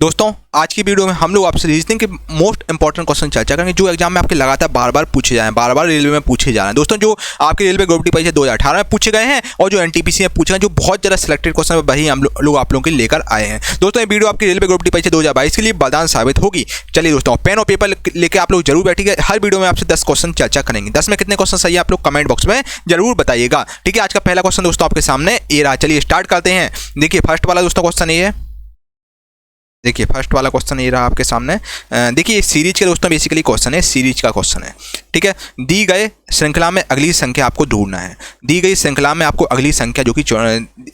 दोस्तों आज की वीडियो में हम लोग आपसे रीजनिंग के मोस्ट इंपॉर्टेंट क्वेश्चन चर्चा करेंगे जो एग्जाम में आपके लगातार बार बार पूछे जाए, बार बार रेलवे में पूछे जा रहे हैं। दोस्तों जो आपके रेलवे ग्रुप डी परीक्षा 2018 में पूछे गए हैं और जो एनटीपीसी में पूछे गए, जो बहुत ज़्यादा सिलेक्टेड क्वेश्चन है वही हम लोग आप लोगों के लेकर आए हैं। दोस्तों ये वीडियो आपकी रेलवे ग्रुप डी परीक्षा 2022 के लिए वरदान साबित होगी। चलिए दोस्तों पेन और पेपर लेकर आप लोग जरूर बैठिए। हर वीडियो में आपसे 10 क्वेश्चन चर्चा करेंगे। 10 में कितने क्वेश्चन सही है आप लोग कमेंट बॉक्स में जरूर बताइएगा। ठीक है, आज का पहला क्वेश्चन दोस्तों आपके सामने ये रहा। चलिए स्टार्ट करते हैं। देखिए फर्स्ट वाला दोस्तों क्वेश्चन ये है। देखिए फर्स्ट वाला क्वेश्चन ये रहा आपके सामने। देखिए सीरीज के दोस्तों बेसिकली क्वेश्चन है, सीरीज का क्वेश्चन है। ठीक है, दी गए श्रृंखला में अगली संख्या आपको ढूंढना है। दी गई श्रृंखला में आपको अगली संख्या जो कि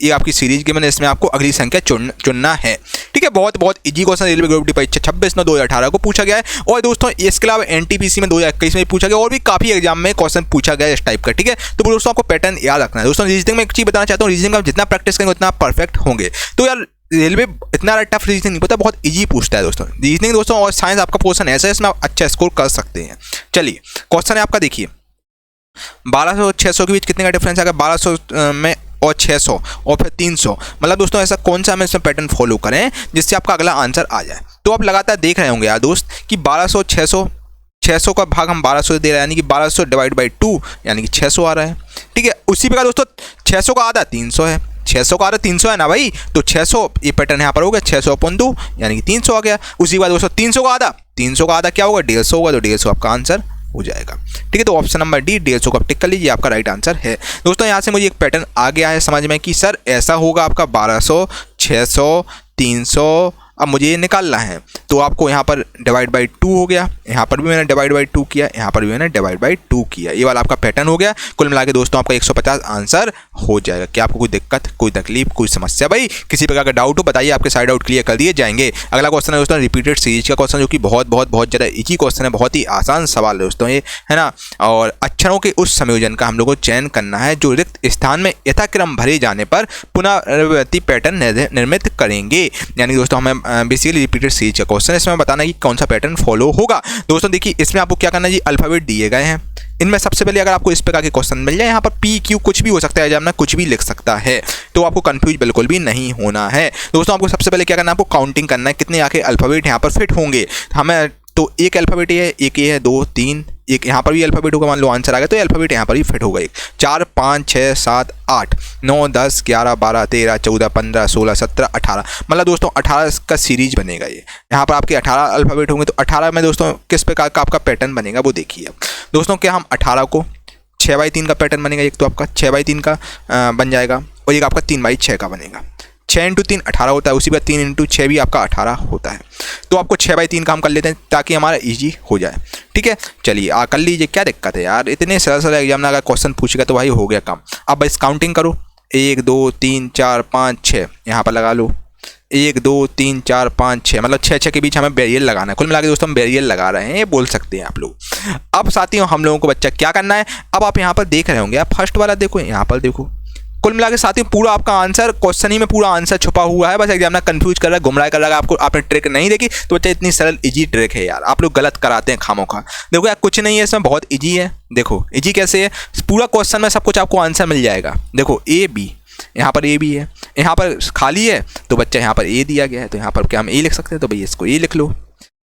ये आपकी सीरीज के मैंने इसमें आपको अगली संख्या चुनना है। ठीक है, बहुत easy question railway group D परीक्षा 26/9/2018 को पूछा गया है। और दोस्तों इसके अलावा एनटीपीसी में 2021 में पूछा गया और भी काफ़ी एग्जाम में क्वेश्चन पूछा गया इस टाइप का। ठीक है, तो दोस्तों आपको पैटर्न याद रखना है। दोस्तों रीजनिंग में एक चीज़ बताना चाहता हूँ, रीजनिंग का जितना प्रैक्टिस करेंगे उतना परफेक्ट होंगे। तो यार रेलवे इतना टफ रीजनिंग नहीं पता, बहुत इजी पूछता है दोस्तों रीजनिंग। दोस्तों और साइंस आपका पोर्शन ऐसा है, इसमें आप अच्छा स्कोर कर सकते हैं। चलिए क्वेश्चन है आपका, देखिए 1200 और 600 के बीच कितने का डिफरेंस आएगा। 1200 में और 600 और फिर 300, मतलब दोस्तों ऐसा कौन सा हमें इसमें पैटर्न फॉलो करें जिससे आपका अगला आंसर आ जाए। तो आप लगातार देख रहे होंगे यार दोस्त कि 1200 600 का भाग हम 1200 से दे रहे हैं, यानी कि 1200 डिवाइड बाई 2 यानी कि 600 आ रहा है। ठीक है, उसी प्रकार दोस्तों 600 का आधा 300 है, 600 का आधा 300 है ना भाई, तो 600 ये पैटर्न यहाँ पर होगा 600/2 यानी कि 300 आ गया। उसी बात दोस्तों 300 का आधा क्या होगा 150 होगा, तो 150 आपका आंसर हो जाएगा। ठीक है, तो ऑप्शन नंबर डी 150 को आप टिक कर लीजिए, आपका राइट आंसर है। दोस्तों यहाँ से मुझे एक पैटर्न आ गया है समझ में कि सर ऐसा होगा आपका 1200 600 300। अब मुझे ये निकालना है तो आपको यहाँ पर डिवाइड बाई 2 हो गया, यहाँ पर भी मैंने डिवाइड बाई 2 किया, यहाँ पर भी मैंने डिवाइड बाई 2 किया। ये वाला आपका पैटर्न हो गया। कुल मिला के दोस्तों आपका 150 आंसर हो जाएगा। क्या आपको कोई दिक्कत, कोई तकलीफ, कोई समस्या भाई, किसी प्रकार का डाउट हो बताइए, आपके साइड आउट क्लियर कर दिए जाएंगे। अगला क्वेश्चन है दोस्तों रिपीटेड सीरीज का क्वेश्चन, जो कि बहुत ज़्यादा इजी क्वेश्चन है, बहुत ही आसान सवाल है दोस्तों ये, है ना। और अक्षरों के उस संयोजन का हम लोग को चयन करना है जो रिक्त स्थान में यथाक्रम भरे जाने पर पुनरावृत्ति पैटर्न निर्मित करेंगे। यानी दोस्तों हमें बेसिकली रिपीटेड सीरीज का क्वेश्चन है, इसमें बताना है कि कौन सा पैटर्न फॉलो होगा। दोस्तों देखिए इसमें आपको क्या करना है जी, अल्फाबेट दिए गए हैं। इनमें सबसे पहले अगर आपको इस प्रकार के क्वेश्चन मिल जाए, यहाँ पर पी क्यू कुछ भी हो सकता है, एग्जामिनर कुछ भी लिख सकता है, तो आपको कंफ्यूज बिल्कुल भी नहीं होना है। दोस्तों आपको सबसे पहले क्या करना है, आपको काउंटिंग करना है कितने आके अल्फाबेट यहाँ पर फिट होंगे हमें। तो एक अल्फाबेट ये है, एक ये है, 2 3, एक यहाँ पर भी अल्फाबेट होगा, मान लो आंसर आ गया तो अल्फाबेट यहाँ पर भी फिट होगा। 4 5 6 7 8 9 10 11 12 13 14 15 16 17 18, मतलब दोस्तों 18 का सीरीज बनेगा ये। यहाँ पर आपके 18 अल्फाबेट होंगे, तो 18 में दोस्तों किस प्रकार का आपका पैटर्न बनेगा वो देखिए। दोस्तों क्या हम 18 को 6/3 का पैटर्न बनेगा, एक तो आपका 6/3 का बन जाएगा और एक आपका 3/6 का बनेगा। 6 × 3 18 होता है, उसी बार 3 × 6 भी आपका 18 होता है। तो आपको 6/3 का हम कर लेते हैं ताकि हमारा इजी हो जाए। ठीक है, चलिए कर लीजिए, क्या दिक्कत है यार, इतने सरल एग्जाम में अगर क्वेश्चन पूछेगा तो भाई हो गया काम। अब बस काउंटिंग करो, 1 2 3 4 5 6 यहाँ पर लगा लो, 1 2 3 4 5 6, मतलब 6 के बीच हमें बैरियर लगाना है। कुल मिला के दोस्तों हम बैरियर लगा रहे हैं, ये बोल सकते हैं आप लोग। अब साथियों हम लोगों को बच्चा क्या करना है, अब आप यहाँ पर देख रहे होंगे, आप फर्स्ट वाला देखो, यहाँ पर देखो, कुल मिला के साथियों पूरा आपका आंसर क्वेश्चन ही में पूरा आंसर छुपा हुआ है। बस एग्जामिनर कंफ्यूज कर रहा है, गुमराह कर रहा है आपको। आपने ट्रिक नहीं देखी तो बच्चा इतनी सरल इजी ट्रिक है यार, आप लोग गलत कराते हैं खामोखा। देखो यार कुछ नहीं है इसमें, बहुत इजी है। देखो इजी कैसे है, पूरा क्वेश्चन में सब कुछ आपको आंसर मिल जाएगा। देखो ए बी, यहाँ पर ए बी है, यहाँ पर खाली है तो बच्चा यहाँ पर ए दिया गया है, तो यहाँ पर क्या हम ए लिख सकते हैं, तो भैया इसको ए लिख लो।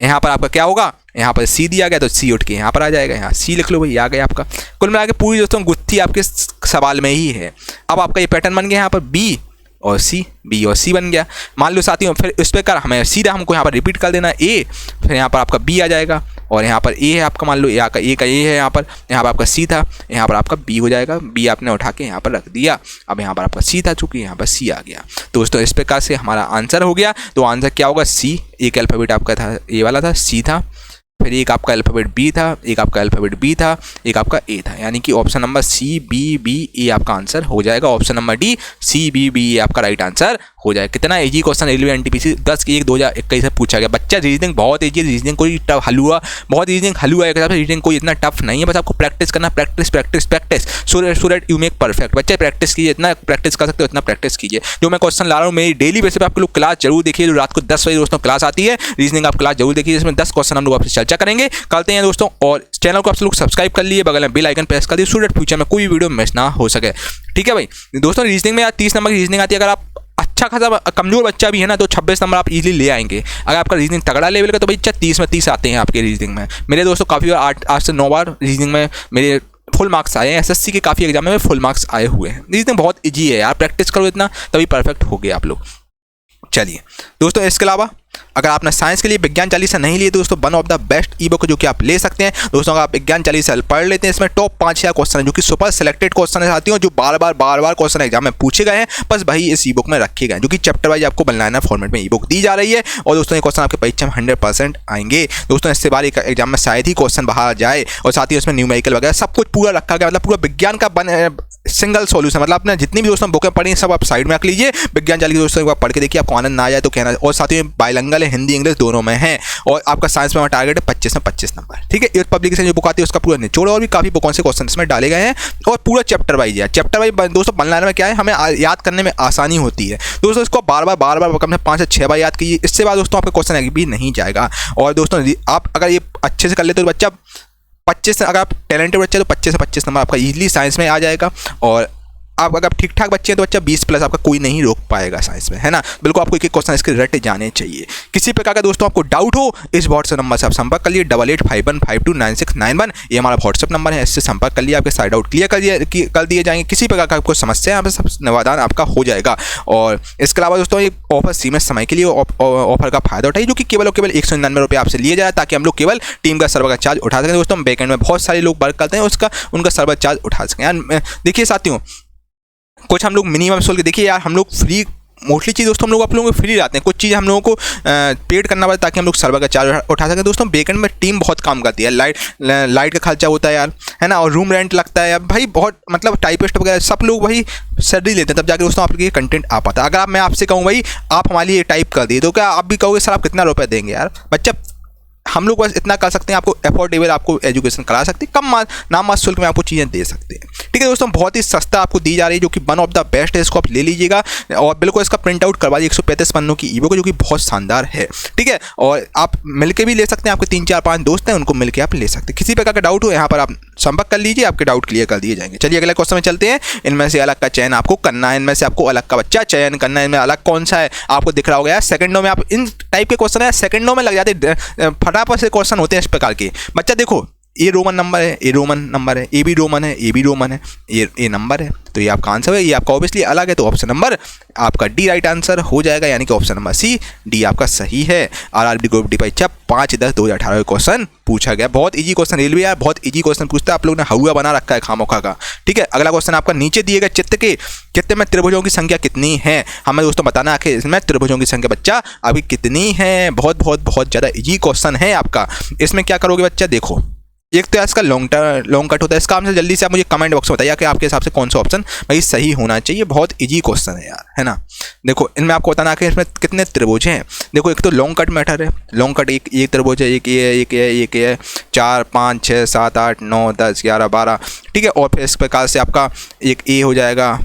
यहाँ पर आपका क्या होगा, यहाँ पर सी दिया गया तो सी उठ के यहाँ पर आ जाएगा, यहाँ सी लिख लो भाई, आ गया आपका। कुल मिला के पूरी दोस्तों गुत्थी आपके सवाल में ही है। अब आपका ये पैटर्न बन गया, यहाँ पर बी और सी, बी और सी बन गया। मान लो साथियों फिर इस पर हमें सीधा हमको यहाँ पर रिपीट कर देना ए, फिर यहाँ पर आपका बी आ जाएगा और यहाँ पर ए है आपका, मान लो यहाँ का ए का ए है, यहाँ पर आपका सी था, यहाँ पर आपका बी हो जाएगा। बी आपने उठा के यहाँ पर रख दिया, अब यहाँ पर आपका सी था, चूँकि यहाँ पर सी आ गया। दोस्तों इस प्रकार से हमारा आंसर हो गया। तो आंसर क्या होगा, सी, एक अल्फाबेट आपका था ए वाला था, सी था, फिर एक आपका अल्फाबेट बी था, एक आपका अल्फाबेट बी था, एक आपका ए था, यानी कि option number C B B A आपका आंसर हो जाएगा। Option number D C B B A आपका राइट आंसर हो जाएगा। कितना इजी क्वेश्चन रेलवे एनटीपीसी 10/1/2021 से पूछा गया। बच्चा रीजनिंग बहुत इजी है, रीजनिंग कोई टफ हलुआ, बहुत रीजनिंग हलुआ है, रीजनिंग कोई इतना टफ नहीं है, बस आपको प्रैक्टिस करना, practice practice practice, so that you make perfect. बच्चे प्रैक्टिस कीजिए, इतना प्रैक्टिस कर सकते हो इतना प्रैक्टिस कीजिए। जो मैं क्वेश्चन ला रहा हूँ मेरी डेली बेसिस पे आपके लोग क्लास जरूर देखिए, जो रात को 10 बजे दोस्तों क्लास आती है रीजनिंग, आप क्लास जरूर देखिए, इसमें 10 क्वेश्चन हम लोग आपसे चर्चा करेंगे, करते हैं दोस्तों। और चैनल को आप लोग सब्सक्राइब कर लिए, बगल में बेल आइकन प्रेस कर दिए, सो दैट फ्यूचर में कोई भी वीडियो मिस ना हो सके। ठीक है भाई। दोस्तों रीजनिंग में यार 30 नंबर की रीजनिंग आती है, अगर आप अच्छा खासा कमजोर बच्चा भी है ना तो 26 नंबर आप इजीली ले आएंगे। अगर आपका रीजनिंग तगड़ा लेवल का तो भाई 30 में 30 आते हैं आपके रीजनिंग में। मेरे दोस्तों काफ़ी बार 8 से 9 बार रीजनिंग में मेरे फुल मार्क्स आए हैं। एसएससी के काफ़ी एग्जाम में फुल मार्क्स आए हुए हैं। रीजनिंग बहुत ईजी है यार, प्रैक्टिस करो इतना तभी परफेक्ट हो गए आप लोग। चलिए दोस्तों, इसके अलावा अगर आपने साइंस के लिए विज्ञान चालीसा नहीं लिए तो दोस्तों one of the best E book जो कि आप ले सकते हैं दोस्तों। अगर आप विज्ञान चालीसा पढ़ लेते हैं, इसमें टॉप 5 क्वेश्चन है जो कि सुपर सिलेक्टेड क्वेश्चन आती हैं जो बार बार क्वेश्चन एग्जाम में पूछे गए हैं, बस वही इस ई बुक में रखे गए हैं जो कि चैप्टर वाइज आपको बनलाना फॉर्मेट में ई बुक दी जा रही है। और दोस्तों ये क्वेश्चन आपके परीक्षा में 100% आएंगे दोस्तों। इससे बार एग्जाम में शायद ही क्वेश्चन बाहर जाए। और साथ ही उसमें न्यूमेरिकल वगैरह सब कुछ पूरा रखा गया, मतलब पूरा विज्ञान का सिंगल सॉल्यूशन। मतलब आपने जितनी भी दोस्तों बुकें पढ़ी सब आप साइड में रख लीजिए। विज्ञान चालीसा दोस्तों आप पढ़ के देखिए, आपको आनंद ना आ जाए तो कहना। और साथ ही बाइलिंगुअल है, हिंदी इंग्लिश दोनों में है। और आपका साइंस में टारगेट है 25 में 25 नंबर, ठीक है। यूथ पब्लिकेशन जो बुक आती है उसका पूरा निचोड़ और भी काफी बुकों से क्वेश्चन इसमें डाले गए हैं। और पूरा चैप्टर वाइज है। चैप्टर वाइज दोस्तों बनलाने में क्या है, हमें याद करने में आसानी होती है दोस्तों। इसको बार बार कम से 5 से 6 बार याद कीजिए। इससे बाद दोस्तों आपका क्वेश्चन भी नहीं जाएगा। और दोस्तों आप अगर ये अच्छे से कर लेते तो बच्चा 25 अगर आप टैलेंटेड बच्चे तो 25 से 25 नंबर आपका इजीली साइंस में आ जाएगा। और आप अगर ठीक ठाक बच्चे हैं तो बच्चा 20+ आपका कोई नहीं रोक पाएगा साइंस में, है ना। बिल्कुल आपको एक एक क्वेश्चन इसके रट जाने चाहिए। किसी प्रकार का दोस्तों आपको डाउट हो इस व्हाट्सएप नंबर से आप संपर्क कर लिए 8851529691। ये हमारा व्हाट्सएप नंबर है, इससे संपर्क कर लिए आपके सारे डाउट क्लियर कर दिए जाएंगे। किसी प्रकार का आपको समस्या है सब निवारण आपका हो जाएगा। और इसके अलावा दोस्तों ये ऑफर सीमित समय के लिए ऑफर का फायदा उठाइए जो कि केवल और केवल 199 रुपये आपसे लिए जाए, ताकि हम लोग केवल टीम का सर्वर का चार्ज उठा सकें। दोस्तों बैकएंड में बहुत सारे लोग वर्क करते हैं, उनका सर्वर चार्ज उठा सकें यार। देखिए साथियों, कुछ हम लोग मिनिमम सोल के देखिए यार, हम लोग फ्री मोस्टली चीज़ दोस्तों हम लोग आप लोगों को फ्री लाते हैं। कुछ चीज़ें हम लोगों को पेड करना पड़ता है ताकि हम लोग सर्वर का चार्ज उठा सकें। दोस्तों बैकएंड में टीम बहुत काम करती है, लाइट का खर्चा होता है यार, है ना। और रूम रेंट लगता है यार भाई, बहुत मतलब टाइपिस्ट वगैरह सब लोग वही सैलरी लेते हैं, तब जाकर दोस्तों आपके कंटेंट आ पाता है। अगर मैं आपसे कहूँ भाई आप हमारे लिए टाइप कर दिए तो क्या आप भी कहोगे सर आप कितना रुपये देंगे यार। बच्चा हम लोग बस इतना कर सकते हैं, आपको अफोर्डेबल आपको एजुकेशन करा सकते हैं, कम नाम शुल्क में आपको चीज़ें दे सकते हैं, ठीक है दोस्तों। बहुत ही सस्ता आपको दी जा रही है जो कि वन ऑफ द बेस्ट है। इसको आप ले लीजिएगा और बिल्कुल इसका प्रिंट आउट करवा दीजिए 135 पन्नों की ई बुक जो कि बहुत शानदार है, ठीक है। और आप मिलके भी ले सकते हैं, आपके 3 4 5 दोस्त हैं उनको मिलकर आप ले सकते हैं। किसी प्रकार का डाउट हो यहाँ पर आप संपर्क कर लीजिए, आपके डाउट क्लियर कर दिए जाएंगे। चलिए अगले क्वेश्चन में चलते हैं। इनमें से अलग का चयन आपको करना है, इनमें से आपको अलग का बच्चा चयन करना है। इनमें अलग कौन सा है आपको दिख रहा होगा यार, सेकंडों में आप इन टाइप के क्वेश्चन है सेकंडों में लग जाते, फटाफट से क्वेश्चन होते हैं इस प्रकार के। बच्चा देखो ये रोमन नंबर है, ये रोमन नंबर है, ये भी रोमन है, ये भी रोमन है, ये नंबर है, तो ये आपका आंसर है। ये आपका ऑब्वियसली अलग है तो ऑप्शन नंबर आपका डी राइट आंसर हो जाएगा, यानी कि ऑप्शन नंबर सी डी आपका सही है। आरआरबी ग्रुप डी परीक्षा 5/10/2018 क्वेश्चन पूछा गया। बहुत इजी क्वेश्चन, रेलवे यार बहुत इजी क्वेश्चन पूछता है, आप लोग ने हवा बना रखा है खामोखा का, ठीक है। अगला क्वेश्चन आपका नीचे दिए गए चित्र में त्रिभुजों की संख्या कितनी है, हमें दोस्तों बताना आखिर इसमें त्रिभुजों की संख्या बच्चा अभी कितनी है। बहुत ज़्यादा इजी क्वेश्चन है आपका। इसमें क्या करोगे बच्चा, देखो एक तो इसका लॉन्ग कट होता है, इसका आंसर जल्दी से आप मुझे कमेंट बॉक्स में बताइए कि आपके हिसाब से कौन सा ऑप्शन भाई सही होना चाहिए। बहुत इजी क्वेश्चन है यार, है ना। देखो इनमें आपको बताना कि इसमें कितने त्रिभुज हैं। देखो एक तो लॉन्ग कट मैटर है, लॉन्ग कट एक त्रिभुज है, एक ये है 4 5 6 7 8 9 10 11 12, ठीक है। और फिर इस प्रकार से आपका एक ए हो जाएगा,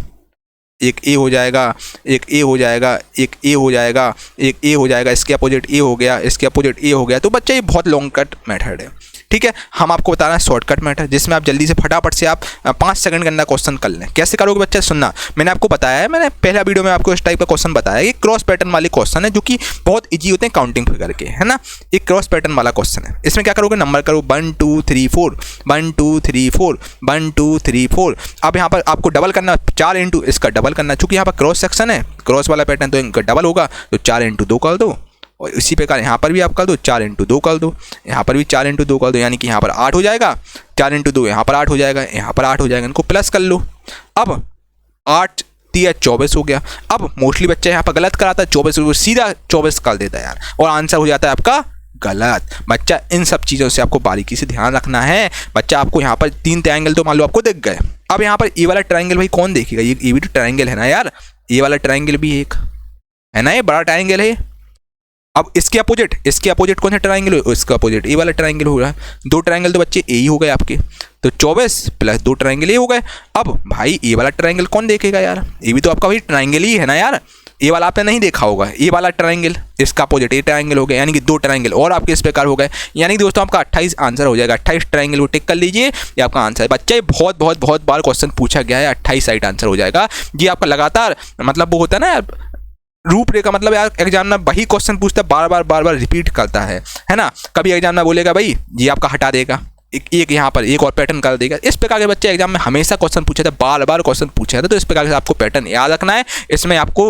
एक ए हो जाएगा, एक ए हो जाएगा, एक ए हो जाएगा, एक ए हो जाएगा, इसके अपोजिट ए हो गया, इसके अपोजिट ए हो गया। तो बच्चा ये बहुत लॉन्ग कट मेथड है, ठीक है। हम आपको बता रहे हैं शॉर्टकट मेथड जिसमें आप जल्दी से फटाफट से आप 5 सेकंड के अंदर क्वेश्चन कर लें। कैसे करोगे बच्चा, सुनना। मैंने आपको बताया है, मैंने पहला वीडियो में आपको इस टाइप का क्वेश्चन बताया। ये क्रॉस पैटर्न वाले क्वेश्चन है जो कि बहुत ईजी होते हैं काउंटिंग फिगर के, है ना। एक क्रॉस पैटर्न वाला क्वेश्चन है। इसमें क्या करोगे, नंबर करो 1 2 3 4 1 2 3 4 1 2 3 4। अब यहाँ पर आपको डबल करना, 4 इंटू इसका डबल करना, चूँकि यहाँ पर क्रॉस सेक्शन है, क्रॉस वाला पैटर्न तो इनका डबल होगा, तो 4 इंटू 2 कर दो। और इसी प्रकार यहाँ पर भी आप कर दो, 4 इंटू 2 कर दो, यहाँ पर भी 4 इंटू 2 कर दो, यानी कि यहाँ पर 8 हो जाएगा, 4 इंटू 2 यहाँ पर 8 हो जाएगा, यहाँ पर 8 हो जाएगा, इनको प्लस कर लो। अब 8 3 24 हो गया। अब मोस्टली बच्चा यहाँ पर गलत कराता है, 24 सीधा 24 कर देता है यार, और आंसर हो जाता है आपका गलत। बच्चा इन सब चीज़ों से आपको बारीकी से ध्यान रखना है। बच्चा आपको यहाँ पर 3 ट्रायंगल तो मान लो आपको दिख गए। अब यहाँ पर ये वाला ट्रायंगल भाई कौन देखेगा, ये भी तो ट्रायंगल है ना यार, ये वाला ट्रायंगल भी एक है ना, ये बड़ा ट्रायंगल है। अब इसके अपोजिट कौन सा ट्रायंगल हो, इसका अपोजिट ये वाला ट्रायंगल हो रहा है। 2 ट्रायंगल तो बच्चे ए ही हो गए आपके, तो 24 प्लस 2 ट्रायंगल ए हो गए। अब भाई ये वाला ट्रायंगल कौन देखेगा यार, ये भी तो आपका भाई ट्रायंगल ही है ना यार। ये वाला आपने नहीं देखा होगा, ये वाला ट्रायंगल, इसका अपोजिट ये ट्रायंगल हो गया, यानी कि 2 ट्रायंगल और आपके इस प्रकार हो गए, यानी कि दोस्तों आपका 28 आंसर हो जाएगा। 28 ट्रायंगल को टिक कर लीजिए, ये आपका आंसर है। बच्चा ये बहुत बार क्वेश्चन पूछा गया है, 28 राइट आंसर हो जाएगा। ये आपका लगातार मतलब वो होता है ना रूपरेखा मतलब यार एग्जामिनर वही क्वेश्चन पूछता है, बार बार रिपीट करता है ना। कभी एग्जामिनर बोलेगा भाई ये आपका हटा देगा, एक यहाँ पर एक और पैटर्न कर देगा। इस प्रकार के बच्चे एग्जाम में हमेशा क्वेश्चन पूछे थे, बार क्वेश्चन पूछे थे। तो इस प्रकार से आपको पैटर्न याद रखना है। इसमें आपको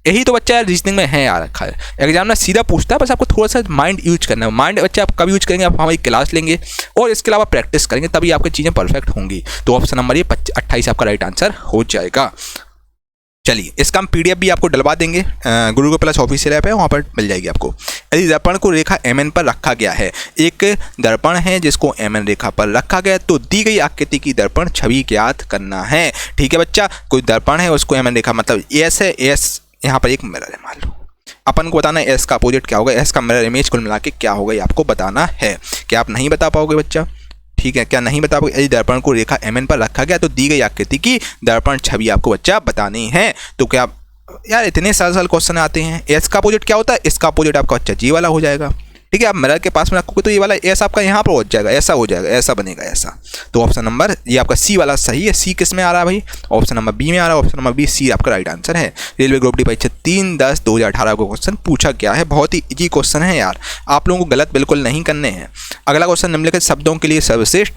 यही तो बच्चा रीजनिंग में है याद रखा है। एग्जाम में सीधा पूछता है, बस आपको थोड़ा सा माइंड यूज करना है। माइंड बच्चे आप कभी यूज करेंगे, आप हमारी क्लास लेंगे और इसके अलावा प्रैक्टिस करेंगे, तभी आपकी चीज़ें परफेक्ट होंगी। तो ऑप्शन नंबर ये 28 आपका राइट आंसर हो जाएगा। चलिए, इसका हम PDF भी आपको डलवा देंगे, गुरुकुल प्लस ऑफिशियल ऐप है, वहाँ पर मिल जाएगी आपको। यदि दर्पण को रेखा MN पर रखा गया है, एक दर्पण है जिसको MN रेखा पर रखा गया, तो दी गई आकृति की दर्पण छवि ज्ञात करना है। ठीक है बच्चा, कोई दर्पण है उसको MN रेखा मतलब S है, S यहाँ पर एक मिरर है मान लो, अपन को बताना है S का अपोजिट क्या होगा, S का मिरर इमेज कुल मिला के क्या होगा ये आपको बताना है। क्या आप नहीं बता पाओगे बच्चा? ठीक है, क्या नहीं बता पाओगे? यदि दर्पण को रेखा MN पर रखा गया तो दी गई आकृति की दर्पण छवि आपको बच्चा बतानी है। तो क्या यार इतने सरल क्वेश्चन आते हैं। S का अपोजिट क्या होता है? इसका अपोजिट आपका बच्चा जी वाला हो जाएगा। ठीक है, आप मिरर के पास में रखोगे तो ये वाला S आपका यहाँ पर पहुंच जाएगा, ऐसा हो जाएगा, ऐसा बनेगा ऐसा। तो ऑप्शन नंबर ये आपका C वाला सही है। C किस में आ रहा है भाई? ऑप्शन नंबर B में आ रहा है। ऑप्शन नंबर B C आपका राइट आंसर है। रेलवे ग्रुप डी परीक्षा 3/10/2018 को क्वेश्चन पूछा गया है। बहुत ही इजी क्वेश्चन है यार, आप लोगों को गलत बिल्कुल नहीं करने हैं। अगला क्वेश्चन, निम्नलिखित शब्दों के लिए सर्वश्रेष्ठ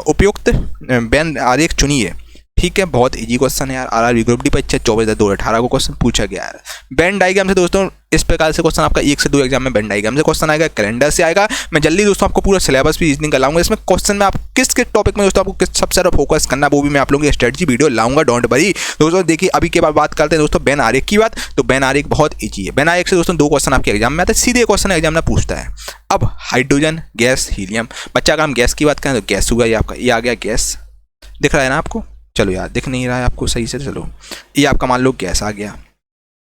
उपयुक्त वेन आरेख चुनिए। ठीक है, बहुत इजी क्वेश्चन है यार। RRB ग्रुप डी परीक्षा 24/2018 को क्वेश्चन पूछा गया है। वेन डायग्राम से दोस्तों इस प्रकार से क्वेश्चन आपका 1 से 2 एग्जाम में वेन डायग्राम से क्वेश्चन आएगा, कैलेंडर से आएगा। मैं जल्दी दोस्तों आपको पूरा सिलेबस भी रीजनिंग कराऊंगा। इसमें क्वेश्चन में आप किस टॉपिक में दोस्तों आपको किस सबसे ज़्यादा फोकस करना है वो भी मैं आप लोगों की स्ट्रेटजी वीडियो लाऊंगा, डोंट वरी दोस्तों। देखिए अभी के बाद बात करते हैं दोस्तों वेन आरेख की बात। तो वेन आरेख बहुत ईजी है। वेन आरेख से दोस्तों 2 क्वेश्चन आपके एग्जाम में आते हैं, सीधे क्वेश्चन एग्जाम में पूछता है। अब हाइड्रोजन, गैस, हीलियम। बच्चा अगर हम गैस की बात करें तो गैस हुआ, ये आपका ये आ गया गैस, दिख रहा है ना आपको? चलो यार दिख नहीं रहा है आपको सही से, चलो ये आपका मान लो गैस आ गया।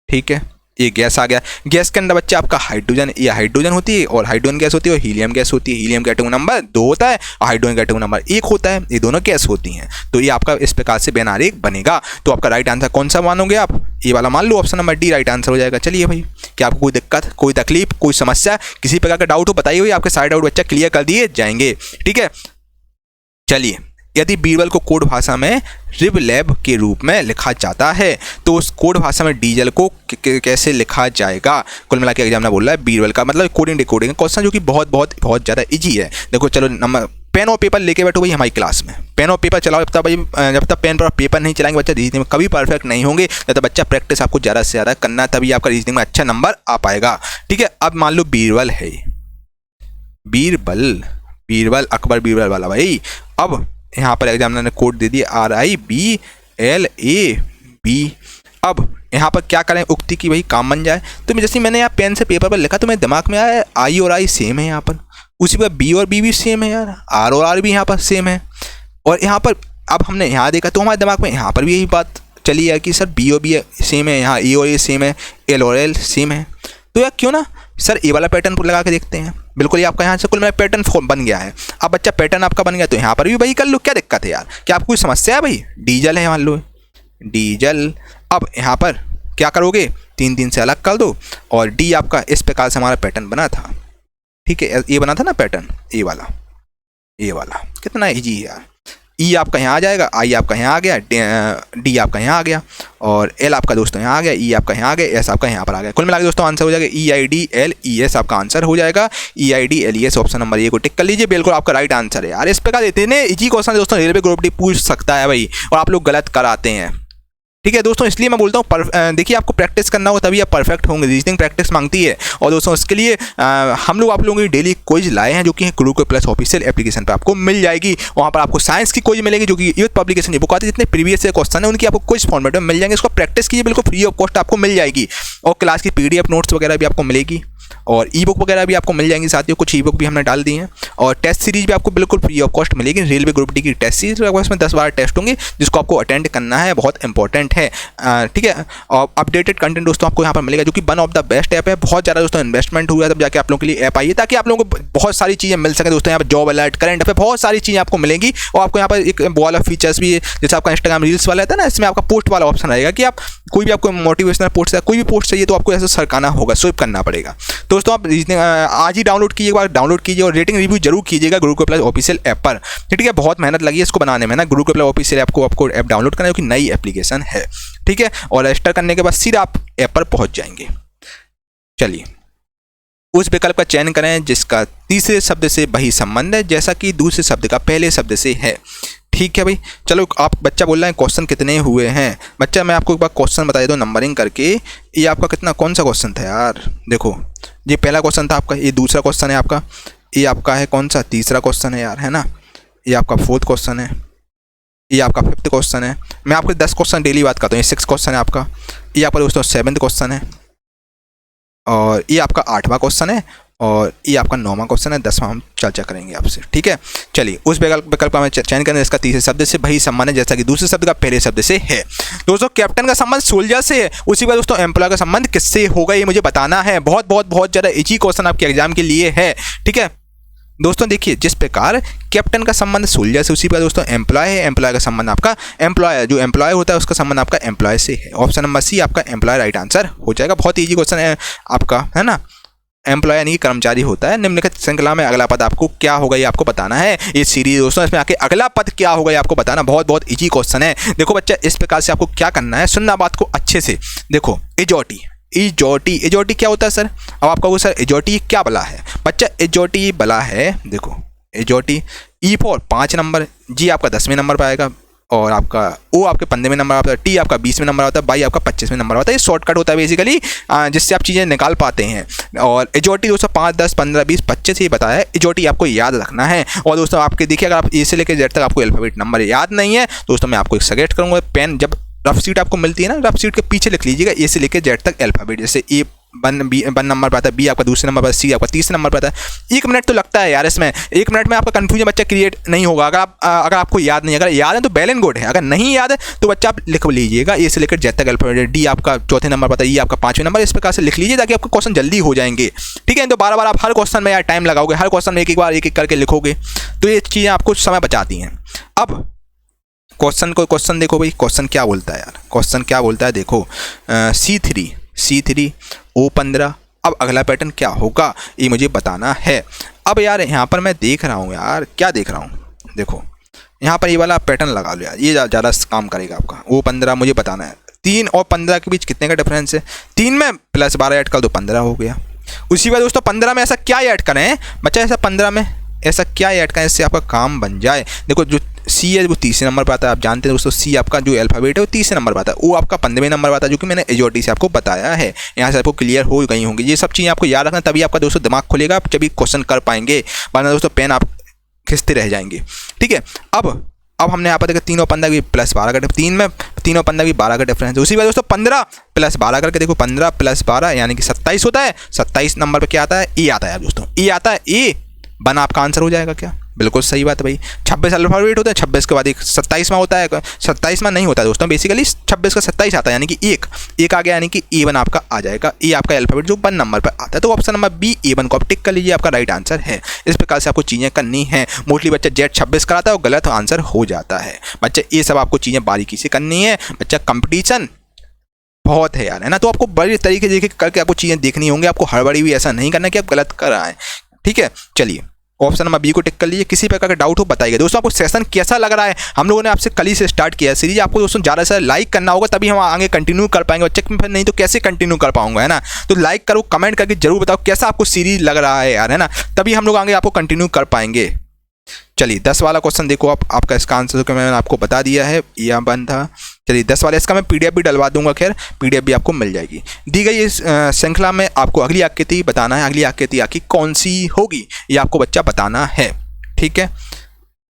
ठीक है, ये गैस आ गया। गैस के अंदर बच्चा आपका हाइड्रोजन, ये हाइड्रोजन होती है और हाइड्रोजन गैस होती है और हीलियम गैस होती है। हीलियम का एटॉमिक नंबर 2 होता है और हाइड्रोजन का एटॉमिक नंबर 1 होता है। ये दोनों गैस होती हैं। तो ये आपका इस प्रकार से वेन आरेख बनेगा। तो आपका राइट आंसर कौन सा मानोगे आप? ये वाला मान लो, option number D right answer हो जाएगा। चलिए भाई, क्या आपको कोई दिक्कत, कोई तकलीफ, कोई समस्या, किसी प्रकार का डाउट हो बताइए भाई, आपके सारे डाउट बच्चा क्लियर कर दिए जाएंगे। ठीक है, चलिए, यदि बीरबल को कोड भाषा में रिबलैब के रूप में लिखा जाता है तो उस कोड भाषा में डीजल को कैसे लिखा जाएगा? कुल मिला के एग्जाम में बोल रहा है बीरबल का मतलब कोडिंग डिकोडिंग क्वेश्चन, जो कि बहुत ज़्यादा इजी है। देखो चलो, नंबर पेन और पेपर लेके बैठो भाई हमारी क्लास में, पेन और पेपर चलाओ। जब तक पेन पर पेपर नहीं चलाएंगे बच्चा रीजनिंग में कभी परफेक्ट नहीं होंगे। जब तक बच्चा प्रैक्टिस आपको ज़्यादा से ज़्यादा करना, तभी आपका रीजनिंग में अच्छा नंबर आ पाएगा। ठीक है, अब मान लो बीरबल है, बीरबल अकबर बीरबल वाला भाई। अब यहाँ पर एग्जामिनर ने कोड दे दिया RIBLAB। अब यहाँ पर क्या करें, उक्ति की वही काम बन जाए। तो मैं जैसे मैंने यहाँ पेन से पेपर पर लिखा तो मेरे दिमाग में आया I और I सेम है यहाँ पर, उसी पर B और B भी सेम है यार, R और R भी यहाँ पर सेम है। और यहाँ पर अब हमने यहाँ देखा तो हमारे दिमाग में यहाँ पर भी यही बात चली है कि सर B और B सेम है, यहाँ A और A सेम है, L और L सेम है। तो यार क्यों ना सर ये वाला पैटर्न पर लगा के देखते हैं। बिल्कुल, ये आपका यहाँ से कुल मेरा पैटर्न फॉर्म बन गया है। अब बच्चा पैटर्न आपका बन गया तो यहाँ पर भी वही कर लो, क्या दिक्कत है यार? क्या आपको कोई समस्या है भाई? डीजल है मान लो, डीजल। अब यहाँ पर क्या करोगे, 3 से अलग कर दो और डी आपका इस प्रकार से हमारा पैटर्न बना था। ठीक है, ये बना था ना पैटर्न, ये वाला कितना ईजी है यार। ई आपका यहाँ आ जाएगा, आई आपका यहाँ आ गया, डी आपका यहाँ आ गया और एल आपका दोस्तों यहाँ आ गया, ई आपका यहाँ आ गया, एस आपका यहाँ पर आ गया। कुल मिला के दोस्तों आंसर हो जाएगा EIDLES आपका आंसर हो जाएगा। EIDLES ऑप्शन नंबर ए को टिक कर लीजिए, बिल्कुल आपका राइट आंसर है यार। इस प्रकार इतने इजी क्वेश्चन दोस्तों रेलवे ग्रुप डी पूछ सकता है भाई, और आप लोग गलत कराते हैं। ठीक है दोस्तों, इसलिए मैं बोलता हूँ देखिए आपको प्रैक्टिस करना होगा तभी आप परफेक्ट होंगे। रीजनिंग प्रैक्टिस मांगती है। और दोस्तों इसके लिए हम लोग आप लोगों की डेली क्विज लाए हैं, जो कि गुरुकुल प्लस ऑफिशियल एप्लीकेशन पर आपको मिल जाएगी। वहाँ पर आपको साइंस की क्विज मिलेगी, जो कि यूथ पब्लिकेशन की बुक आती है, जितने प्रीवियस क्वेश्चन है उनकी आपको क्विज फॉर्मेट में मिल जाएंगे। इसको प्रैक्टिस कीजिए, बिल्कुल फ्री ऑफ कॉस्ट आपको मिल जाएगी। और क्लास की PDF नोट्स वगैरह भी आपको मिलेगी और ई बुक वगैरह भी आपको मिल जाएंगी। साथियों कुछ ई बुक भी हमने डाल दी हैं और टेस्ट सीरीज भी आपको बिल्कुल फ्री ऑफ कॉस्ट मिलेगी। रेलवे ग्रुप डी की टेस्ट सीरीज इसमें 10-12 टेस्ट होंगे जिसको आपको अटेंड करना है, बहुत इंपॉर्टेंट है। ठीक है, और अपडेटेड कंटेंट दोस्तों आपको यहाँ पर मिलेगा, जो कि one of the best app है। बहुत ज़्यादा दोस्तों इन्वेस्टमेंट हुआ है तब जाके आप लोगों के लिए ऐप आई है, ताकि आप लोगों को बहुत सारी चीज़ें मिल सके दोस्तों। यहाँ पर जॉब अलर्ट, करंट अफेयर, बहुत सारी चीज़ें आपको मिलेंगी। और आपको यहाँ पर एक वाला फीचर्स भी है, जैसे आपका इंस्टाग्राम रील्स वाला रहता है ना, इसमें आपका पोस्ट वाला ऑप्शन रहेगा कि आप कोई भी आपको मोटिवेशनल पोस्ट, कोई भी पोस्ट चाहिए तो आपको ऐसे सरकाना होगा, स्विप करना पड़ेगा। दोस्तों आप आज ही डाउनलोड कीजिए, एक बार डाउनलोड कीजिए और रेटिंग रिव्यू जरूर कीजिएगा गुरुकुल प्लस ऑफिशियल ऐप पर। ठीक है, बहुत मेहनत लगी है इसको बनाने में ना। गुरुकुल प्लस ऑफिशियल ऐप को आपको ऐप डाउनलोड करना है, क्योंकि नई एप्लीकेशन है। ठीक है, और रजिस्टर करने के बाद सीधा आप ऐप पर पहुंच जाएंगे। चलिए, उस विकल्प का चयन करें जिसका तीसरे शब्द से वही संबंध है जैसा कि दूसरे शब्द का पहले शब्द से है। ठीक है भाई, चलो आप बच्चा बोल रहा है क्वेश्चन कितने हुए हैं। बच्चा मैं आपको एक बार क्वेश्चन बता देता हूँ नंबरिंग करके। ये आपका कितना कौन सा क्वेश्चन था यार, देखो ये पहला क्वेश्चन था आपका, ये दूसरा क्वेश्चन है आपका, ये आपका है कौन सा तीसरा क्वेश्चन है यार, है ना, ये आपका फोर्थ क्वेश्चन है, ये आपका फिफ्थ क्वेश्चन है। मैं आपको 10 क्वेश्चन डेली बात करता हूँ। ये 6 क्वेश्चन है आपका, ये आपका दोस्तों 7th क्वेश्चन है, और ये आपका 8वां क्वेश्चन है, और ये आपका 9वां क्वेश्चन है। 10वां हम चर्चा करेंगे आपसे। ठीक है, चलिए उस विकल्प का मैं चयन करें इसका तीसरे शब्द से वही संबंध है जैसा कि दूसरे शब्द का पहले शब्द से है। दोस्तों कैप्टन का संबंध सोल्जर से है, उसी बार दोस्तों एम्प्लॉय का संबंध किससे होगा ये मुझे बताना है। बहुत बहुत बहुत ज़्यादा इजी क्वेश्चन आपके एग्जाम के लिए है। ठीक है दोस्तों, देखिए जिस प्रकार कैप्टन का संबंध सोल्जर से, उसी पर दोस्तों एम्प्लॉय है, एम्प्लॉय का संबंध आपका एम्प्लॉय, जो एम्प्लॉय होता है उसका संबंध आपका एम्प्लॉय से है। ऑप्शन नंबर सी आपका एम्प्लॉय राइट आंसर हो जाएगा। बहुत इजी क्वेश्चन है आपका, है ना। एम्प्लॉय यानी कि कर्मचारी होता है। निम्नलिखित श्रृंखला में अगला पद आपको क्या होगा ये आपको बताना है। ये सीरीज दोस्तों, इसमें आके अगला पद क्या होगा ये आपको बताना। बहुत बहुत इजी क्वेश्चन है। देखो बच्चा, इस प्रकार से आपको क्या करना है, सुनना बात को अच्छे से। देखो इजोटी, इजोटी, इजोटी क्या होता है सर। अब आपका वो सर इजोटी क्या बला है बच्चा, इजोटी बला है। देखो इजोटी ई फॉर 5 नंबर, जी आपका 10वें नंबर पर आएगा, और आपका ओ आपके 15वें नंबर आता है, टी आपका 20वें नंबर आता है, बाई आपका 25वें नंबर आता है। ये शॉर्टकट होता है बेसिकली, जिससे आप चीज़ें निकाल पाते हैं। और इजोटी दोस्तों 5, 10, 15, 20, 25 ये बताया है। इजोटी आपको याद रखना है। और दोस्तों आपके देखिए, अगर आप ए से लेकर जेड तक आपको अल्फाबेट नंबर याद नहीं है दोस्तों, मैं आपको एक सजेस्ट करूँगा, पेन जब रफ सीट आपको मिलती है ना, रफ सीट के पीछे लिख लीजिएगा ए से लेकर जेड तक अल्फाबेट। जैसे ए 1 नंबर पर आता है, बी आपका दूसरे नंबर पर, सी आपका तीसरे नंबर पर आता है। 1 मिनट तो लगता है यार इसमें, 1 मिनट में आपका कन्फ्यूजन बच्चा क्रिएट नहीं होगा। अगर आपको याद नहीं, अगर याद है तो वेल एंड गुड है, अगर नहीं याद है तो बच्चा आप लिख लीजिएगा ए से लेकर जेड तक अल्फाबेट। डी आपका 4थे नंबर पर आता है, ई आपका 5वें नंबर, इस प्रकार से लिख लीजिए ताकि आपको क्वेश्चन जल्दी हो जाएंगे। ठीक है, तो बार आप हर क्वेश्चन में यार टाइम लगाओगे, हर क्वेश्चन में एक बार एक करके लिखोगे तो ये चीज़ें आपको समय बचाती हैं। अब क्वेश्चन देखो भाई, क्वेश्चन क्या बोलता है यार, क्वेश्चन क्या बोलता है देखो, C3 O15। अब अगला पैटर्न क्या होगा ये मुझे बताना है। अब यार यहाँ पर मैं देख रहा हूँ यार, क्या देख रहा हूँ, देखो यहाँ पर ये वाला पैटर्न लगा लो यार, ये ज़्यादा काम करेगा आपका। O15 मुझे बताना है। 3 और 15 के बीच कितने का डिफरेंस है। 3 में +12 ऐड कर दो, 15 हो गया। उसी बार दोस्तों 15 में ऐसा क्या ऐड करें बच्चा, ऐसा 15 में ऐसा क्या ऐड करें इससे आपका काम बन जाए। देखो जो सी है वो तीसरे नंबर पर आता है, आप जानते हैं दोस्तों सी आपका जो अल्फाबेट है वो तीसरे नंबर पर आता है। वो आपका 15वें नंबर पर आता है, जो कि मैंने एजोटी से आपको बताया है। यहाँ से आपको क्लियर हो गई होंगी। ये सब चीज़ें आपको याद रखना, तभी आपका दोस्तों दिमाग खुलेगा, आप जब क्वेश्चन कर पाएंगे, वरना दोस्तों पेन आप खिंचते रह जाएंगे। ठीक है, अब हमने यहाँ पर देखा 3 और 15 की +12 का, 3 में 3 और 15 की 12 का डिफरेंस है। उसी बार दोस्तों 15 + 12 करके देखो, 15 + 12 यानी कि 27 होता है। 27 नंबर पर क्या आता है, ई आता है दोस्तों, ई आता है। ई बना आपका आंसर हो जाएगा क्या, बिल्कुल सही बात है भाई। 26 अल्फाबेट होता है, 26 के बाद एक 27वां होता है, 27वां नहीं होता है दोस्तों, बेसिकली 26 का 27 आता है, यानी कि एक आ गया, यानी कि A1 आपका आ जाएगा। ए आपका अल्फाबेट जो 1 नंबर पर आता है, तो ऑप्शन नंबर बी A1 को आप टिक कर लीजिए, आपका राइट आंसर है। इस प्रकार से आपको चीज़ें करनी है। मोस्टली बच्चा जेड 26 कराता है और गलत आंसर हो जाता है। बच्चा ये सब आपको चीज़ें बारीकी से करनी है। बच्चा कंपटीशन बहुत है यार, है ना, तो आपको बड़े तरीके से करके आपको चीज़ें देखनी होंगी। आपको हड़बड़ी भी ऐसा नहीं करना कि आप गलत कर आए। ठीक है, चलिए ऑप्शन नंबर बी को टिक कर लीजिए। किसी प्रकार का डाउट हो बताइए। दोस्तों आपको सेशन कैसा लग रहा है, हम लोगों ने आपसे कल ही से स्टार्ट किया है सीरीज। आपको दोस्तों ज़्यादा से लाइक करना होगा, तभी हम आगे कंटिन्यू कर पाएंगे। और चेक में नहीं तो कैसे कंटिन्यू कर पाऊंगा, है ना। तो लाइक करो, कमेंट करके जरूर बताओ कैसा आपको सीरीज लग रहा है यार, है ना, तभी हम लोग आगे आपको कंटिन्यू कर पाएंगे। चलिए 10 वाला क्वेश्चन देखो, आपका इसका आंसर तो मैंने आपको बता दिया है, यह बन था। चलिए 10 वाले, इसका मैं PDF भी डलवा दूंगा, खैर PDF भी आपको मिल जाएगी। दी गई इस श्रृंखला में आपको अगली आकृति बताना है। अगली आकृति आखिर कौन सी होगी ये आपको बच्चा बताना है। ठीक है,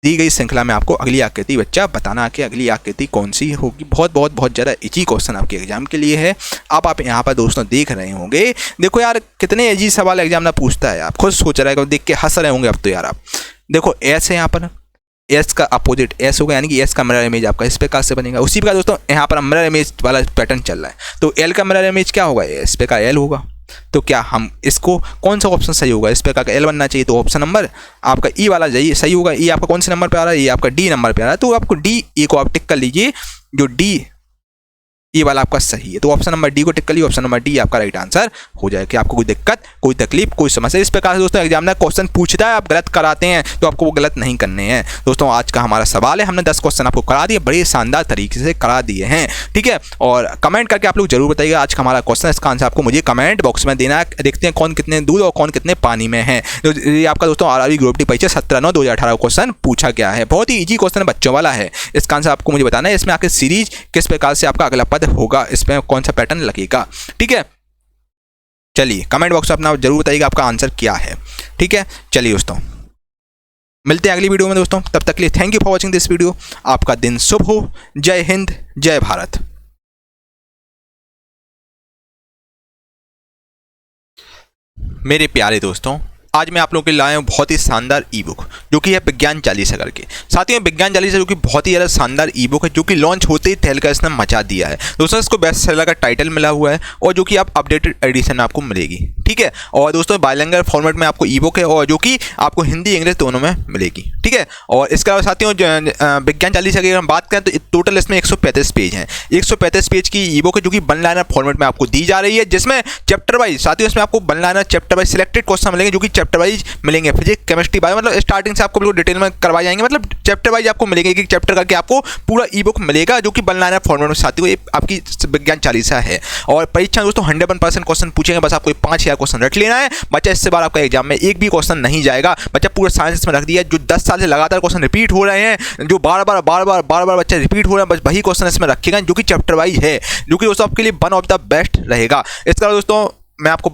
दी गई श्रृंखला में आपको अगली आकृति बच्चा बताना है कि अगली आकृति कौन सी होगी। बहुत ज़्यादा इजी क्वेश्चन आपके एग्जाम के लिए है। अब आप यहाँ पर दोस्तों देख रहे होंगे, देखो यार कितने इजी सवाल एग्जाम ना पूछता है। आप खुद सोच रहे हो, देख के हंस रहे होंगे अब तो यार। आप देखो एस है यहाँ पर, एस का अपोजिट एस होगा, यानी कि एस का मिरर इमेज आपका इस प्रकार से बनेगा। उसी प्रकार दोस्तों यहाँ पर मिरर इमेज वाला पैटर्न चल रहा है, तो एल का मिरर इमेज क्या होगा, इस पे का एल होगा। तो क्या हम इसको कौन सा ऑप्शन सही होगा, इस पे का एल बनना चाहिए, तो ऑप्शन नंबर आपका ई वाला सही होगा। ई आपका कौन से नंबर पे आ रहा है, ये आपका डी नंबर पे आ रहा है, तो आपको डी ई को आप टिक कर लीजिए। जो डी ये वाला आपका सही है। तो ऑप्शन नंबर डी को टिक कर लिया, ऑप्शन नंबर डी आपका राइट आंसर हो जाएगा। कि आपको कोई दिक्कत, कोई तकलीफ, कोई समस्या इस प्रकार से दोस्तों एग्जामिनर क्वेश्चन पूछता है, आप गलत कराते हैं तो आपको वो गलत नहीं करने हैं। दोस्तों आज का हमारा सवाल है, हमने 10 क्वेश्चन आपको करा दिए, बड़े शानदार तरीके से करा दिए हैं, ठीक है। और कमेंट करके आप लोग जरूर बताइएगा आज का हमारा क्वेश्चन, इसका आंसर आपको मुझे कमेंट बॉक्स में देना है। देखते हैं कौन कितने दूध और कौन कितने पानी में है। तो ये आपका दोस्तों आरआरबी ग्रुप डी परीक्षा 17/9/2018 क्वेश्चन पूछा गया है, बहुत ही ईजी क्वेश्चन है, बच्चों वाला है। इसका आंसर आपको मुझे बताना है, इसमें आखिर सीरीज किस प्रकार से आपका अगला पद होगा, इसमें कौन सा पैटर्न लगेगा, ठीक है। चलिए कमेंट बॉक्स में अपना जरूर बताइएगा आपका आंसर क्या है, ठीक है। चलिए दोस्तों मिलते हैं अगली वीडियो में दोस्तों, तब तक के लिए thank you for watching this video. आपका दिन शुभ हो। जय हिंद, जय भारत। मेरे प्यारे दोस्तों, आज मैं आप लोगों के लिए लाया हूँ बहुत ही शानदार ई बुक, जो कि है विज्ञान चालीसा करके। साथियों विज्ञान चालीसा जो कि बहुत ही ज़्यादा शानदार ई बुक है, जो कि लॉन्च होते ही तहलका इसने मचा दिया है दोस्तों। इसको बेस्ट सेलर का टाइटल मिला हुआ है और जो कि आप अपडेटेड एडिशन में आपको मिलेगी, ठीक है। और दोस्तों बाइलिंगुअल फॉर्मेट में आपको ई बुक है और जो कि आपको हिंदी इंग्लिश दोनों में मिलेगी, ठीक है। और इसके अलावा साथियों विज्ञान चालीसा की अगर हम बात करें तो टोटल इसमें 135 पेज हैं। 135 पेज की ई बुक है जो कि वन लाइनर फॉर्मेट में आपको दी जा रही है, जिसमें चैप्टर वाइज साथियों इसमें आपको one liner chapter wise selected question मिलेंगे, जो कि चैप्टर वाइज मिलेंगे। फिजिक्स, केमिस्ट्री, बायो, मतलब स्टार्टिंग से आपको बिल्कुल डिटेल में करवाए जाएंगे, मतलब चैप्टर वाइज आपको मिलेंगे, एक चैप्टर करके आपको पूरा ई बुक मिलेगा, जो कि वन लाइनर फॉर्मेट में साथियों ये आपकी विज्ञान चालीसा है। और परीक्षा दोस्तों 100% क्वेश्चन पूछेंगे, बस आपको 5000 क्वेश्चन रट लेना है बच्चा। इससे बार आपका एग्जाम में एक भी क्वेश्चन नहीं जाएगा बच्चा। पूरा साइंस में रख दिया, जो 10 साल से लगातार क्वेश्चन रिपीट हो रहे हैं, जो बार बार बच्चा रिपीट हो रहे हैं, बस वही क्वेश्चन इसमें रखेगा, जो कि चैप्टर वाइज है, जो कि दोस्तों आपके लिए वन ऑफ द बेस्ट रहेगा। इसके अलावा दोस्तों मैं आपको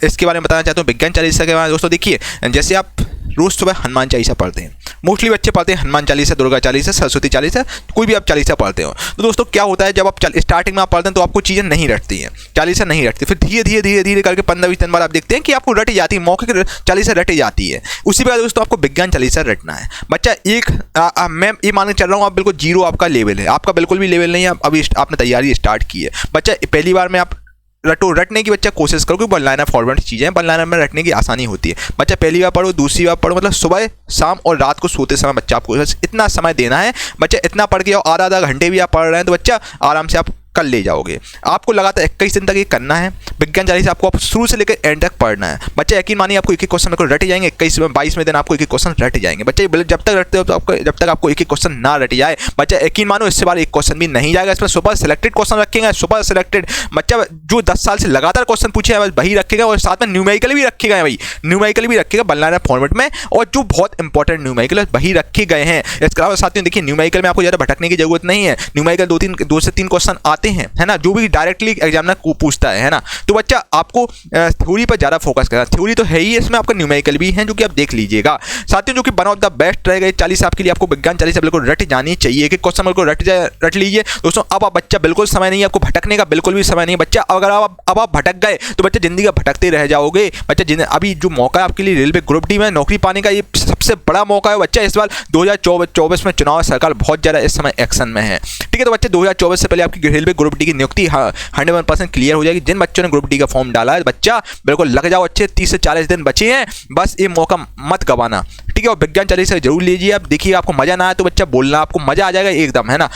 इसके बारे में बताना चाहता हूँ विज्ञान चालीसा के बारे में। दोस्तों देखिए, जैसे आप रोज सुबह हनुमान चालीसा पढ़ते हैं, मोस्टली बच्चे पढ़ते हैं हनुमान चालीसा, दुर्गा चालीसा, सरस्वती चालीसा, कोई भी आप चालीसा पढ़ते हो। तो दोस्तों क्या होता है, जब आप स्टार्टिंग में आप पढ़ते हैं तो आपको चीज़ें नहीं रटती हैं, चालीसा नहीं रटती, फिर धीरे धीरे करके 15-20 दिन बाद आप देखते हैं कि आपको रटी जाती है, मौके की चालीसा रटी जाती है। उसी प्रकार दोस्तों आपको विज्ञान चालीसा रटना है बच्चा। मैं ये मान के चल रहा हूँ, आप बिल्कुल जीरो आपका लेवल है, आपका बिल्कुल भी लेवल नहीं है, अभी आपने तैयारी स्टार्ट की है बच्चा। पहली बार में आप रटने की बच्चा कोशिश करो, क्योंकि वन लाइनर फॉर्मेट चीज़ें वन लाइनर में रटने की आसानी होती है बच्चा। पहली बार पढ़ो, दूसरी बार पढ़ो, मतलब सुबह, शाम और रात को सोते समय बच्चा आपको इतना समय देना है बच्चा। इतना पढ़ के आओ, आधा घंटे भी आप पढ़ रहे हैं तो बच्चा आराम से आप कल ले जाओगे। आपको लगातार 21 दिन तक ये करना है विज्ञान चालीसा, आपको आप शुरू से लेकर एंड तक पढ़ना है बच्चा। यकीन मानिए आपको एक एक क्वेश्चन को रट जाएंगे, 21-22वें दिन आपको एक एक क्वेश्चन रट जाएंगे बच्चे। जब तक रटते हो तो आपको, जब तक आपको एक एक क्वेश्चन ना रट जाए बच्चा, यकीन मानो इससे बार एक क्वेश्चन भी नहीं जाएगा। इसमें सुपर सिलेक्टेड क्वेश्चन रखेंगे, सुपर सिलेक्टेड बच्चा, जो 10 साल से लगातार क्वेश्चन पूछे हैं वही रखेगा, और साथ में न्यूमेरिकल भी रखेगा भाई, न्यूमेरिकल भी रखेगा वन लाइनर फॉर्मेट में, और जो बहुत इंपॉर्टेंट न्यूमेरिकल वही रखे गए हैं। इसके अलावा साथियों देखिए, न्यूमेरिकल में आपको ज़्यादा भटकने की जरूरत नहीं है। न्यूमेरिकल 2 से 3 क्वेश्चन आते हैं, है ना, जो भी डायरेक्टली एग्जामिनर को पूछता है ना। तो बच्चा आपको थ्योरी पर ज़्यादा फोकस करना, थ्योरी तो है ही, इसमें आपका न्यूमेरिकल भी है, जो कि आप देख लीजिएगा साथियों, जो कि वन ऑफ द बेस्ट रहेगा 40 आपके लिए। आपको विज्ञान 40 बिल्कुल रट जानी चाहिए, कि क्वेश्चन बिल्कुल रट लीजिए दोस्तों। अब आप बच्चा बिल्कुल समय नहीं है आपको भटकने का, बिल्कुल भी समय नहीं बच्चा। अगर आप भटक गए तो बच्चा जिंदगी भटकते रह जाओगे बच्चा। अभी जो मौका है आपके लिए रेलवे ग्रुप डी में नौकरी पाने का, ये सबसे बड़ा मौका है बच्चा। इस बार 2024 में चुनाव सरकार बहुत ज़्यादा इस समय एक्शन में है, ठीक है। तो बच्चे 2024 से पहले आपकी रेलवे ग्रुप डी की नियुक्ति 100% क्लियर हो जाएगी। जिन बच्चों ने ग्रुप डी का फॉर्म डाला है बच्चा, बिल्कुल लग जाओ अच्छे। 30 से 40 दिन बचे हैं, बस ये मौका मत गवाना, ठीक है। और विज्ञान चालीसा जरूर लीजिए। आप देखिए, आपको मजा ना आए तो बच्चा बोलना, आपको मजा आ जाएगा एकदम, है ना।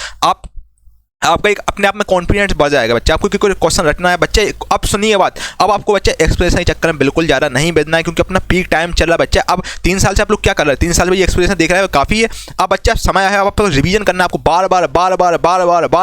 आपका एक अपने आप में कॉन्फिडेंस बढ़ जाएगा बच्चा। आपको कोई क्वेश्चन रटना है बच्चे, अब सुनिए बात, अब आपको बच्चा एक्सप्रेशन के चक्कर में बिल्कुल ज़्यादा नहीं भेजना है, क्योंकि अपना पीक टाइम चल रहा है बच्चा। अब 3 साल से आप लोग क्या कर रहे हैं, 3 साल में ये एक्सप्रेशन देख रहे हैं, काफ़ी है। अब बच्चा समय है, अब आपको रिवीजन करना, आपको बार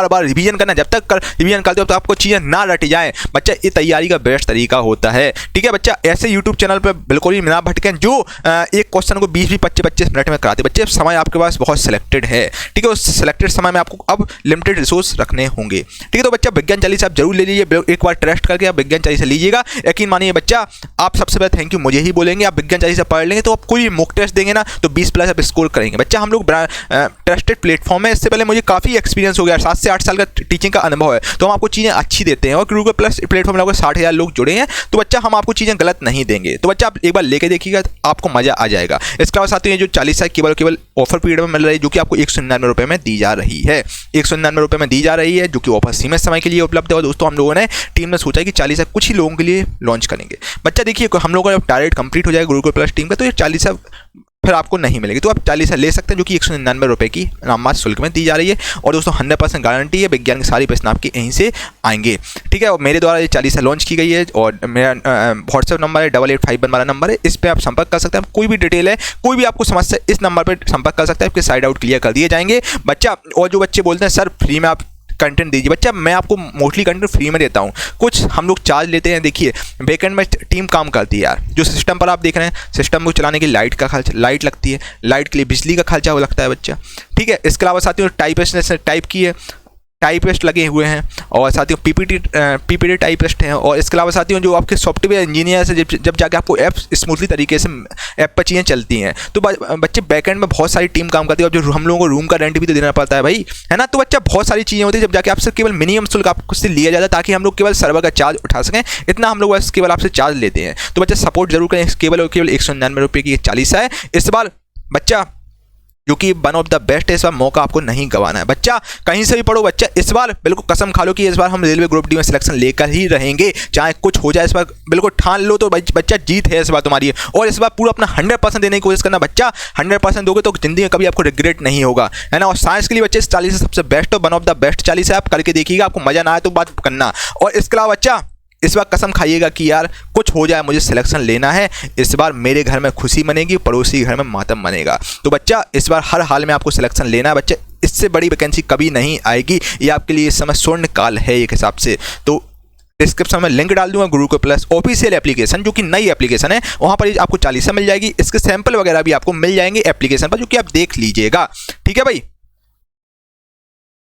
बार रिवीजन करना। जब तक रिवीजन करते हो तो आपको चीज़ें ना रट जाएँ बच्चा। ये तैयारी का बेस्ट तरीका होता है, ठीक है बच्चा। ऐसे यूट्यूब चैनल पर बिल्कुल भी ना भटकें, जो एक क्वेश्चन को 20-25 मिनट में कराते बच्चे। समय आपके पास बहुत सिलेक्टेड है, ठीक है। उस सिलेक्टेड समय में आपको अब लिमिटेड रिसोर्स रखने होंगे, ठीक है। तो बच्चा विज्ञान चालीसा आप जरूर ले लीजिए, एक बार टेस्ट करके आप विज्ञान चालीसा लीजिएगा। यकीन मानिए बच्चा, आप सबसे पहले थैंक यू मुझे ही बोलेंगे। आप विज्ञान चालीसा पढ़ लेंगे तो आप कोई मॉक टेस्ट देंगे ना तो 20+ आप स्कोर करेंगे बच्चा। हम लोग ट्रस्टेड प्लेटफॉर्म है, इससे पहले मुझे काफ़ी एक्सपीरियंस हो गया, 7 से 8 साल का टीचिंग का अनुभव है, तो हम आपको चीज़ें अच्छी देते हैं। और गूगल प्लस प्लेटफॉर्म में लगभग 60,000 लोग जुड़े हैं, तो बच्चा हम आपको चीज़ें गलत नहीं देंगे। तो बच्चा आप एक बार लेके देखिएगा, आपको मजा आ जाएगा। इसके अलावा साथियों, जो 40 केवल ऑफर पीरियड में मिल रही है, जो कि आपको 199 रुपये में दी जा रही है, 199 रुपये में दी जा रही है, जो कि ऑफर सीमित समय के लिए उपलब्ध है। और दोस्तों हम लोगों ने टीम में सोचा कि 40 कुछ ही लोगों के लिए लॉन्च करेंगे बच्चा। देखिए, हम लोगों का जब टारगेट कंप्लीट हो जाएगा गुरुकुल प्लस टीम का, तो ये 40 फिर आपको नहीं मिलेगी। तो आप 40 ले सकते हैं, जो कि 199 रुपये की नाममात्र शुल्क में दी जा रही है। और दोस्तों 100% गारंटी है, विज्ञान के सारे प्रश्न आपके यहीं से आएंगे, ठीक है। और मेरे द्वारा ये 40 लॉन्च की गई है और मेरा व्हाट्सएप नंबर है 8851 वाला नंबर है, इस पर आप संपर्क कर सकते हैं। कोई भी डिटेल है, कोई भी आपको समस्या, इस नंबर पर संपर्क कर सकते हैं, आपके साइड आउट क्लियर कर दिए जाएंगे बच्चा। और जो बच्चे बोलते हैं सर फ्री में आप कंटेंट दीजिए, बच्चा मैं आपको मोस्टली कंटेंट फ्री में देता हूँ, कुछ हम लोग चार्ज लेते हैं। देखिए बैकएंड में टीम काम करती है यार, जो सिस्टम पर आप देख रहे हैं, सिस्टम को चलाने की लाइट का खर्च, लाइट लगती है, लाइट के लिए बिजली का खर्चा वो लगता है बच्चा, ठीक है। इसके अलावा साथियों टाइप की है, टाइपिस्ट लगे हुए हैं, और साथियों पीपीटी टाइपिस्ट हैं। और इसके अलावा साथियों जो आपके सॉफ्टवेयर इंजीनियर है, जब जाके आपको ऐप स्मूथली तरीके से ऐप पर चीज़ें चलती हैं, तो बच्चे बैकएंड में बहुत सारी टीम काम करती है। और जो हम लोगों को रूम का रेंट भी तो देना पड़ता है भाई, है ना। तो बच्चा बहुत सारी चीज़ें होती है, जब जाके आपसे केवल मिनिमम शुल्क आपको से लिया जाता है, ताकि हम लोग केवल सर्वर का चार्ज उठा सकें, इतना हम लोग बस केवल आपसे चार्ज लेते हैं। तो बच्चा सपोर्ट जरूर करें, केवल और केवल 199 रुपये की 40 है इस बार बच्चा, जो कि वन ऑफ द बेस्ट है। इस बार मौका आपको नहीं गंवाना है बच्चा, कहीं से भी पढ़ो बच्चा, इस बार बिल्कुल कसम खा लो कि इस बार हम रेलवे ग्रुप डी में सिलेक्शन लेकर ही रहेंगे, चाहे कुछ हो जाए। इस बार बिल्कुल ठान लो तो बच्चा जीत है इस बार तुम्हारी। और इस बार पूरा अपना 100% देने की कोशिश करना बच्चा, 100% दोगे तो जिंदगी में कभी आपको रिग्रेट नहीं होगा, है ना। और साइंस के लिए बच्चे 40 सबसे बेस्ट और वन ऑफ द बेस्ट 40 है, आप करके देखिएगा, आपको मजा ना आए तो बात करना। और इसके अलावा बच्चा इस बार कसम खाइएगा कि यार कुछ हो जाए, मुझे सिलेक्शन लेना है, इस बार मेरे घर में खुशी मनेगी, पड़ोसी घर में मातम मनेगा। तो बच्चा इस बार हर हाल में आपको सिलेक्शन लेना है बच्चे, इससे बड़ी वैकेंसी कभी नहीं आएगी, ये आपके लिए इस समय स्वर्ण काल है एक हिसाब से। तो डिस्क्रिप्शन में लिंक डाल दूंगा गुरुकुल प्लस ऑफिशियल एप्लीकेशन, जो कि नई एप्लीकेशन है, वहाँ पर आपको 40 मिल जाएगी। इसके सैंपल वगैरह भी आपको मिल जाएंगे एप्लीकेशन पर, जो कि आप देख लीजिएगा, ठीक है भाई।